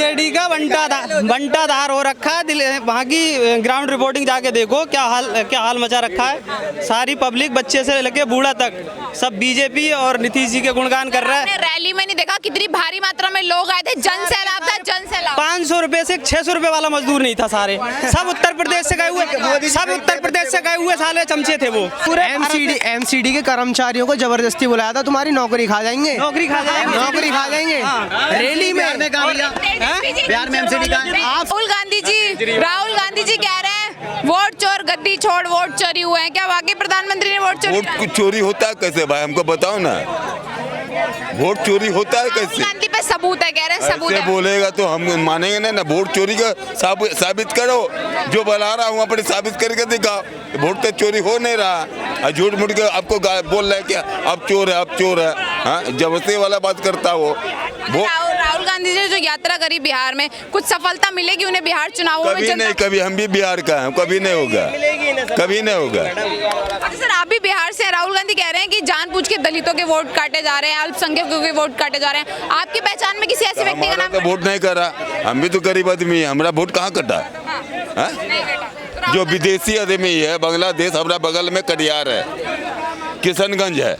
RJD का बंटाधार हो रखा है। वहाँ की ग्राउंड रिपोर्टिंग जाके देखो क्या हाल मचा रखा है। सारी पब्लिक बच्चे से लेके बूढ़ा तक सब बीजेपी और नीतीश जी के गुणगान कर रहा है। रैली में नहीं देखा कितनी भारी मात्रा में लोग आए थे, जन सैलाब था, जन सैलाब। 500 रुपए से 600 रुपए वाला मजदूर नहीं था, सारे सब उत्तर प्रदेश से गए हुए साले चमचे थे वो पूरे। एमसीडी के कर्मचारियों को जबरदस्ती बुलाया था, तुम्हारी नौकरी खा जाएंगे। रैली में बिहार में एमसीडी का राहुल गांधी जी कह रहे हैं वोट चोर, गद्दी छोड़, वोट चोरी हुए हैं। क्या वाकई प्रधानमंत्री ने वोट चोरी? वोट चोरी होता है कैसे भाई, हमको बताओ ना, वोट चोरी होता है कैसे? गांधी पे सबूत है, कह रहे हैं सबूत है। बोलेगा तो हम मानेंगे ना। वोट चोरी का साबित करो, जो बना रहा हूँ अपने साबित करके दिखाओ। वोट तो चोरी हो नहीं रहा, झूठ मूठ के आपको बोल रहा है कि अब चोर है, हाँ जबरदस्ती वाला बात करता हो। राहुल गांधी जी ने जो यात्रा करी बिहार में, कुछ सफलता मिलेगी उन्हें बिहार चुनावों में? कभी नहीं, कभी हम भी बिहार का हैं, कभी नहीं होगा, कभी नहीं होगा। अच्छा सर, आप भी बिहार से हैं। राहुल गांधी कह रहे हैं कि जानबूझ के दलितों के वोट काटे जा रहे हैं, अल्पसंख्यकों के वोट काटे जा रहे हैं। आपकी पहचान में किसी ऐसे व्यक्ति का नाम? वोट नहीं करा, हम भी तो गरीब आदमी है, हमारा वोट कहाँ कटा? जो विदेशी आदमी है, बांग्लादेश हमारा बगल में कटिहार है, किशनगंज है,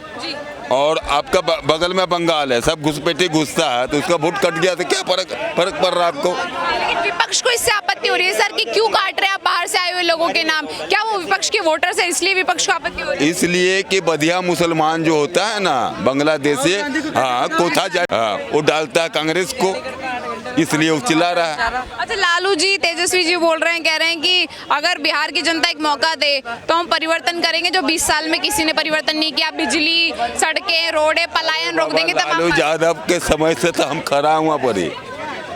और आपका बगल में बंगाल है, सब घुसपैठी घुसता है, तो उसका वोट कट गया तो क्या फर्क पड़ रहा है आपको? लेकिन विपक्ष को इससे आपत्ति हो रही है सर कि क्यों काट रहे हैं आप बाहर से आए हुए लोगों के नाम? क्या वो विपक्ष के वोटर्स है इसलिए विपक्ष को आपत्ति हो रही है? इसलिए कि बधिया मुसलमान जो होता है ना बांग्लादेशी, हाँ कोथा जाए, हाँ वो डालता है कांग्रेस को, इसलिए वो चिल्ला रहा है। अच्छा, लालू जी, तेजस्वी जी बोल रहे हैं, कह रहे हैं कि अगर बिहार की जनता एक मौका दे तो हम परिवर्तन करेंगे जो 20 साल में किसी ने परिवर्तन नहीं किया। बिजली, सड़कें, रोडें, पलायन रोक देंगे। तब लालू यादव के समय से तो हम खड़ा हुआ पर ही,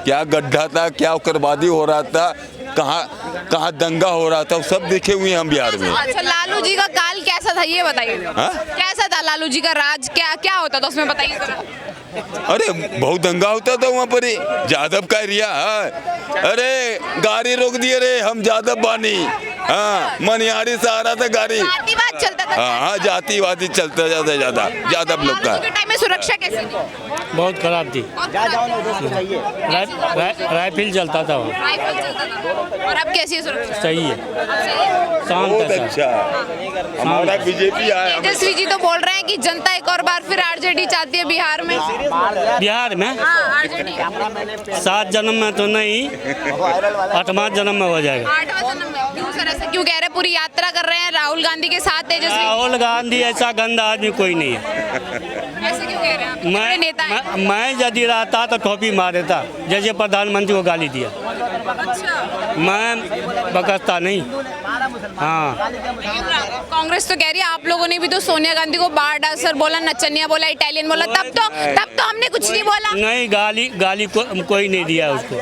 क्या गड्ढा था, क्या उग्रवादी हो रहा था, कहाँ दंगा हो रहा था, सब देखे हुए हैं हम बिहार में। अच्छा, लालू जी का काल कैसा था ये बताइए? कैसा था लालू जी का राज, क्या होता था उसमें बताइए जरा। अरे बहुत दंगा होता था वहाँ पर ही, यादव का एरिया है। अरे गाड़ी रोक दिए रे, हम यादव बानी, हाँ मनिहारी से आ रहा था गाड़ी, जातिवाद चलता था। हाँ जातिवादी चलता जाता ज्यादा यादव लोग का। टाइम में सुरक्षा कैसी थी? बहुत खराब थी, राइफल चलता था वहाँ। राइफल चलता था। और अब कैसी है सुरक्षा? सही है, शांत बहुत है। अच्छा, हमारा बीजेपी आया। तेजस्वी जी तो बोल रहे हैं कि जनता एक और बार फिर आरजेडी चाहती है बिहार में। बिहार में आरजेडी 7 जन्म में तो नहीं, 8वां जन्म में हो जाएगा। 8वां जन्म में? क्यों सर, ऐसा क्यों कह रहे हैं? पूरी यात्रा कर रहे हैं राहुल गांधी के साथ तेजस्वी। राहुल गांधी ऐसा गंदा आदमी कोई नहीं है। ऐसे क्यों कह रहे हैं? बड़े नेता हैं। मैं यदि रहता तो टोपी मार देता, जैसे प्रधानमंत्री को गाली दिया। अच्छा, मैं बकसता नहीं। हाँ, कांग्रेस तो कह रही है आप लोगों ने भी तो सोनिया गांधी को बार डांसर बोला, नचनिया बोला, इटालियन बोला, तब तो हमने कुछ नहीं बोला। नहीं, गाली कोई नहीं दिया उसको।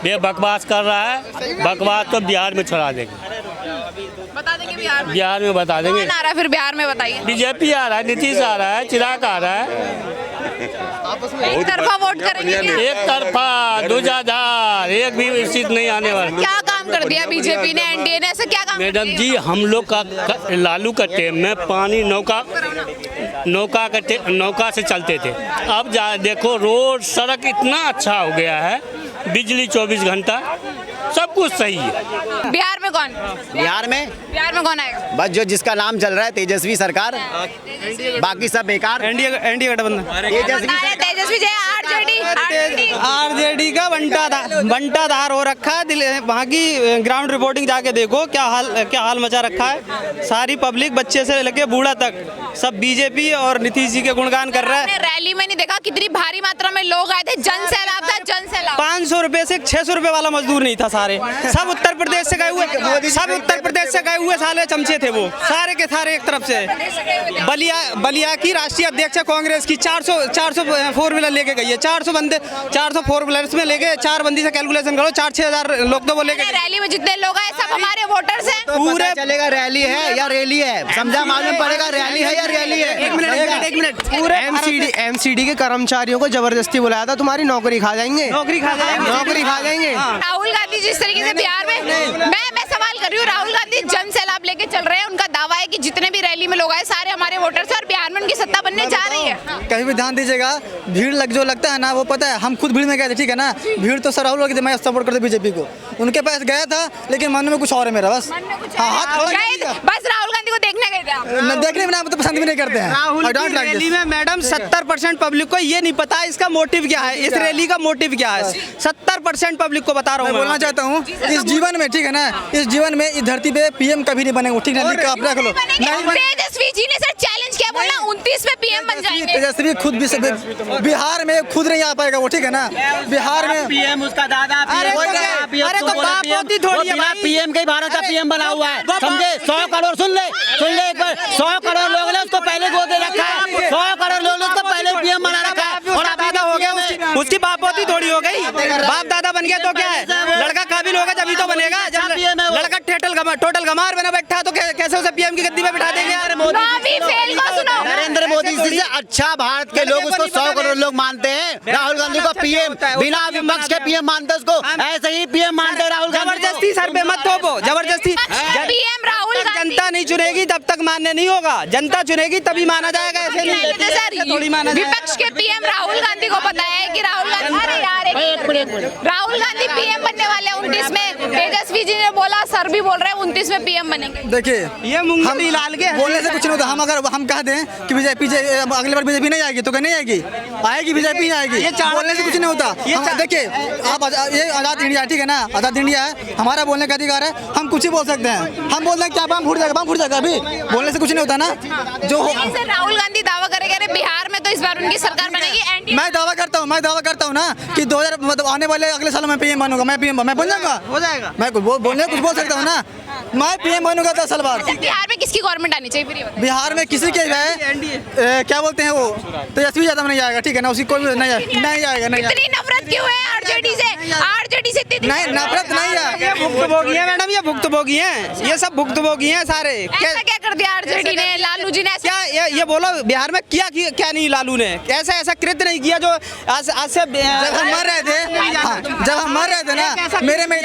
ये बकवास कर रहा है, बकवास तो बिहार में छोड़ा देंगे। बता देंगे बिहार में? बिहार में बता देंगे। कौन आ रहा है फिर बिहार में बताइए? बीजेपी आ रहा है, नीतीश आ रहा है, चिराग आ रहा है। एक तरफा वोट करेंगे क्या? एक तरफा, दूजाधार, एक भी सीट नहीं आने वाला। क्या काम कर दिया बीजेपी ने, एनडीए ने, ऐसा क्या काम? मैडम जी, हम लोग का लालू का टेम में पानी नौका से चलते थे। अब देखो रोड सड़क इतना अच्छा हो गया है, बिजली 24 घंटा, सब कुछ सही है। बिहार में कौन आएगा? बस जो जिसका नाम चल रहा है तेजस्वी सरकार, बाकी सब बेकार। एनडीए गठबंधन। तेजस्वी जय आरजेडी का बंटाधार हो रखा है। वहाँ की ग्राउंड रिपोर्टिंग जाके देखो क्या हाल मचा रखा है। सारी पब्लिक बच्चे से लेके बूढ़ा तक सब बीजेपी और नीतीश जी के गुणगान कर रहा है। रैली में नहीं देखा कितनी भारी मात्रा में लोग आए थे, जन सैलाब था, जन सैलाब। 500 रुपए से 600 रुपए वाला मजदूर नहीं था, सारे सब उत्तर प्रदेश से गए हुए साले चमचे थे वो सारे के सारे। एक तरफ से बलिया की राष्ट्रीय अध्यक्ष कांग्रेस की 400 फोर व्हीलर लेके गई है। 400 फोर व्हीलर्स में लेके 4 बंदी से कैलकुलेशन करो, 4-6 हजार लोग तो वो लेके। रैली में जितने लोग आए सब हमारे वोटर्स हैं। तो पूरे चलेगा रैली है या रैली है, समझा मालूम पड़ेगा रैली है या रैली है। एक मिनट पूरे एमसीडी के कर्मचारियों को जबरदस्ती बुलाया था, तुम्हारी नौकरी खा जाएंगे। नौकरी खा जाएंगे। राहुल गांधी जिस तरीके से बिहार में, मैं सवाल कर रही हूँ, राहुल गांधी जन सैलाब लेके चल रहे हैं, उनका दावा है कि जितने भी रैली में लोग आए सारे हमारे वोटर्स हैं और बिहार में उनकी सत्ता बनने जा रही है। कहीं भी ध्यान दीजिएगा, भीड़ जो लगता है ना, वो पता है, हम खुद भीड़ में गए थे, ठीक है ना। भीड़ तो सर राहुल गांधी, मैं सपोर्ट करता बीजेपी को, उनके पास गया था, लेकिन मन में कुछ और है मेरा, बस हाथ बस राहुल गांधी को देखने गए थे आप? देखने में आप तो पसंद भी नहीं करते हैं। राहुल की रैली में मैडम 70% पब्लिक को ये नहीं पता इसका मोटिव क्या है, इस रैली का मोटिव क्या है। 70% पब्लिक को बता रहा हूँ। मैं बोलना चाहता हूँ, इस जीवन में, ठीक है ना, इस जीवन में, इस धरती पे पीएम कभी नहीं बनेगा, ठीक है, आप रख लो। तेजस्वी जी ने सर चैलेंज किया, बोला 29 में पीएम बन जाएंगे। तेजस्वी खुद भी बिहार में खुद नहीं आ पाएगा वो, ठीक है ना। बिहार में पीएम उसका दादा पीएम के भारत का पीएम बना हुआ है, समझे। 100 करोड़ सुन ले एक बार, 100 करोड़ लोग ने उसको पहले गोद दे रखा है, 100 करोड़ लोग ने उसको पहले पीएम बना रखा है। और दादा हो गया, उसकी बाप पोती थोड़ी हो गई, बाप दादा बन गया तो क्या है, लड़का काबिल होगा जब ही तो बनेगा। जब लड़का टोटल गमार बना बैठा तो कैसे उसे पीएम की गद्दी पे बिठा देंगे। नरेंद्र मोदी से अच्छा भारत के लोग उसको 100 करोड़ लोग मानते हैं। राहुल गांधी को पीएम बिना विपक्ष के पीएम मानते, उसको ऐसे ही पीएम मानते हैं राहुल गांधी। जबरदस्ती सर पे मत थोपो, जबरदस्ती। पीएम राहुल गांधी जनता नहीं चुनेगी तब तक मान्य नहीं होगा, जनता चुनेगी तभी माना जाएगा, ऐसे नहीं थोड़ी माना जाएगा। विपक्ष के पीएम राहुल गांधी को पता है कि राहुल गांधी राहुल गांधी पीएम बनने वाले हैं 29 में। तेजस्वी जी ने बोला, सर भी बोल रहे हैं 29 में पीएम बनेंगे। देखिए, ये मूंगफली लाल के बोलने से कुछ नहीं होता। हम अगर हम कह दें कि बीजेपी अगली बार बीजेपी नहीं आएगी, तो क्या नहीं आएगी, आएगी, बीजेपी आएगी। बोलने से कुछ नहीं होता। देखिए, आप ये आजाद इंडिया, ठीक है ना, आजाद इंडिया है, हमारा बोलने का अधिकार है, हम कुछ ही बोल सकते हैं। हम बोल रहे हैं क्या बम फूट जाएगा, अभी बोलने से कुछ नहीं होता ना। जो राहुल गांधी दावा करेंगे बिहार में तो इस बार उनकी सरकार बनेगी। मैं दावा करता हूँ ना कि 2000 मतलब आने वाले अगले साल में पीएम बनूंगा, मैं बन जाऊंगा, हो जाएगा। मैं कुछ बोल सकता हूँ ना, मैं पीएम बनूंगा 10 साल बाद। बिहार में किसकी गवर्नमेंट आनी चाहिए? बिहार में किसी के है, क्या बोलते हैं वो, तेजस्वी यादव नहीं आएगा, ठीक है ना, उसी कोई नहीं आएगा। इतनी नफरत क्यों है आरजेडी से नहीं, नफरत नहीं है। ये भुक्तभोगी है मैडम, ये भुक्तभोगी हैं, ये सब भुक्तभोगी हैं सारे। ऐसा क्या कर दिया आरजेडी ने, लालू जी ने? क्या ये बोलो, बिहार में क्या नहीं लालू ने, ऐसा कृत्य नहीं किया जो आज से जब हम मर रहे थे ना, मेरे में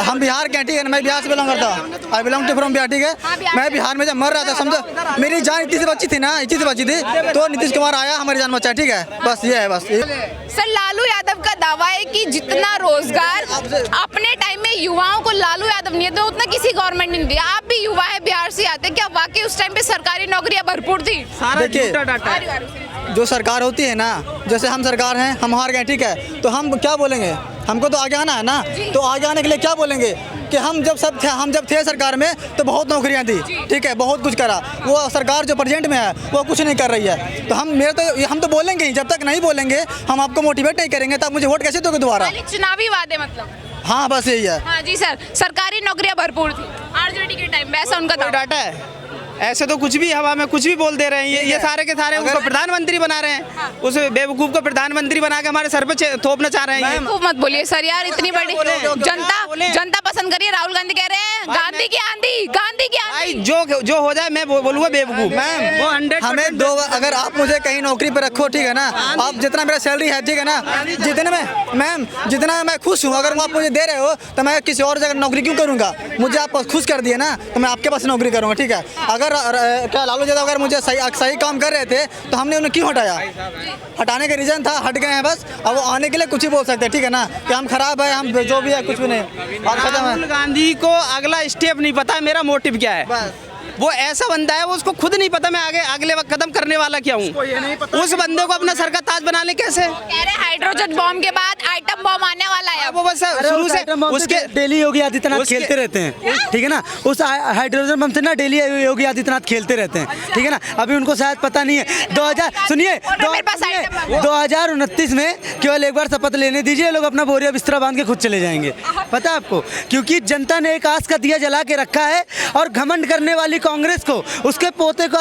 हम बिहार के, ठीक है ना, मैं बिहार से बिलोंग करता हूँ, I belong to from Bihar, ठीक है। मैं बिहार में जब मर रहा था, समझो, मेरी जान इतनी सी बची थी, तो नीतीश कुमार आया, हमारी जान बचा, ठीक है, बस ये है, बस। सर, लालू यादव का दावा है कि जितना रोजगार अपने टाइम में युवाओं को लालू यादव नहीं दिया, उतना किसी गवर्नमेंट ने नहीं दिया। आप भी युवा है, बिहार से आते, क्या वाकई उस टाइम पे सरकारी नौकरियां भरपूर थी? देखिए, जो सरकार होती है ना, जैसे हम सरकार हैं, हम हार गए, ठीक है, तो हम क्या बोलेंगे, हमको तो आगे आना है ना, तो आगे आने के लिए क्या बोलेंगे कि हम जब थे सरकार में तो बहुत नौकरियां दी, ठीक है, बहुत कुछ करा। वो सरकार जो प्रेजेंट में है वो कुछ नहीं कर रही है, तो हम तो बोलेंगे ही, जब तक नहीं बोलेंगे, हम आपको मोटिवेट नहीं करेंगे, तब मुझे वोट कैसे दोगे दोबारा? चुनावी वादे मतलब? हाँ, बस यही है। हाँ जी सर, सरकारी नौकरियां भरपूर थी आरजेडी के टाइम में, ऐसा उनका डाटा है। ऐसे तो कुछ भी हवा में कुछ भी बोल दे रहे हैं, ये सारे के सारे उसको प्रधानमंत्री बना रहे हैं, उस बेवकूफ को प्रधानमंत्री बना के हमारे सर पे थोपना चाह रहे हैं। मत बोलिए सर यार, इतनी बड़ी जनता पसंद करिए। राहुल गांधी कह रहे हैं गांधी की आंधी। जो हो जाए मैं बोलूँगा बेवकूफ। मैम, वो 100 हमें दो, अगर आप मुझे कहीं नौकरी पे रखो, ठीक है ना, आप जितना मेरा सैलरी है, ठीक है ना, जितना मैं खुश हूँ, अगर आप मुझे दे रहे हो तो मैं किसी और जगह नौकरी क्यों करूँगा? मुझे आप खुश कर दिए ना, तो मैं आपके पास नौकरी करूँगा, ठीक है। अगर क्या लालू यादव अगर मुझे सही काम कर रहे थे तो हमने उन्हें क्यों हटाया? हटाने का रीजन था, हट गए हैं बस। अब वो आने के लिए कुछ ही बोल सकते हैं, ठीक है ना, कि हम खराब है, हम जो भी है, कुछ भी नहीं। राहुल गांधी को अगला स्टेप नहीं पता है, मेरा मोटिव क्या है। वो ऐसा बंदा है, वो उसको खुद नहीं पता मैं अगले वक्त कदम करने वाला क्या हूँ। उस बंदे को अपना सर का ताज बना ले कैसे? कह रहे हाइड्रोजन बॉम्ब के बाद आइटम बॉम्ब आने वाला है। वो बस शुरू से उसके डेली योगी आदित्यनाथ खेलते रहते हैं, ठीक है ना, उस हाइड्रोजन बम से ना डेली योगी आदित्यनाथ खेलते रहते हैं, ठीक है ना। अभी उनको शायद पता नहीं है 2029 में केवल एक बार शपथ लेने दीजिए, लोग अपना बोरिया बिस्तरा बांध के खुद चले जाएंगे, पता है आपको, क्योंकि जनता ने एक आस का दिया जला के रखा है। और घमंड करने वाली कांग्रेस को, उसके पोते को